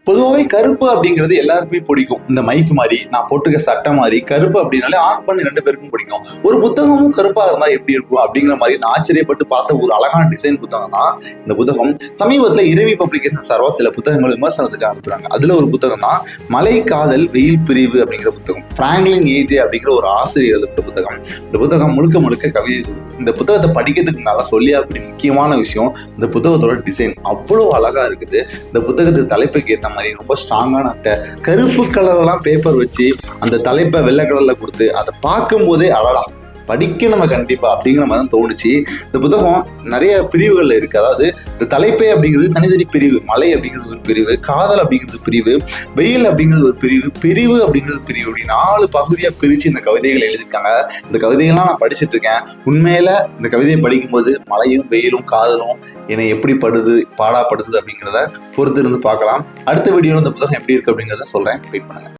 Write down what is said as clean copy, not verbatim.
பொதுவாகவே கருப்பு அப்படிங்கிறது எல்லாருக்குமே பிடிக்கும். இந்த மைக் மாதிரி, நான் போட்டுக்க சட்டை மாதிரி, கருப்பு அப்படின்னாலே ஆண் பெண் 2 பேருக்கும் பிடிக்கும். ஒரு புத்தகமும் கருப்பா இருந்தா எப்படி இருக்கும் அப்படிங்கிற மாதிரி நான் ஆச்சரியப்பட்டு பார்த்த ஒரு அழகான டிசைன் புத்தகம் தான் இந்த புத்தகம். சமீபத்தில் இரவி பப்ளிகேஷன் சார்பா சில புத்தகங்கள் விமர்சனத்துக்கு அனுப்புறாங்க. அதுல ஒரு புத்தகம் தான் மலை காதல் வெயில் பிரிவு அப்படிங்கிற புத்தகம். பிராங்க்லின் ஏஜே அப்படிங்கிற ஒரு ஆசிரியர் எழுதுற புத்தகம். இந்த புத்தகம் முழுக்க முழுக்க கவிதை. இந்த புத்தகத்தை படிக்கிறதுக்கு நல்லா சொல்லி அப்படி முக்கியமான விஷயம் இந்த புத்தகத்தோட டிசைன் அவ்வளோ அழகா இருக்குது. இந்த புத்தகத்துக்கு தலைப்புக்கு ஏற்ற மாதிரி ரொம்ப ஸ்ட்ராங்கான அட்டை, கருப்பு கலர்லாம் பேப்பர் வச்சு அந்த தலைப்பை வெள்ளை கலர்ல கொடுத்து அதை பார்க்கும் போதே அழகா படிக்க நம்ம கண்டிப்பா அப்படிங்கிற மாதிரி தான் தோணுச்சு. இந்த புத்தகம் நிறைய பிரிவுகள்ல இருக்கு. அதாவது இந்த தலைப்பே அப்படிங்கிறது தனித்தனி பிரிவு. மலை அப்படிங்கிறது ஒரு பிரிவு, காதல் அப்படிங்கிறது பிரிவு, வெயில் அப்படிங்கிறது ஒரு பிரிவு, பிரிவு அப்படிங்கிறது பிரிவு, அப்படி 4 பகுதியா பிரிச்சு இந்த கவிதைகளை எழுதியிருக்காங்க. இந்த கவிதைகள்லாம் நான் படிச்சுட்டு இருக்கேன். உண்மையில இந்த கவிதையை படிக்கும்போது மழையும் வெயிலும் காதலும் என்னை எப்படி பாடாப்படுத்துது அப்படிங்கிறத பொறுத்து இருந்து பார்க்கலாம். அடுத்த வீடியோல இந்த புத்தகம் எப்படி இருக்கு அப்படிங்கிறத சொல்றேன். வெயிட் பண்ணுங்க.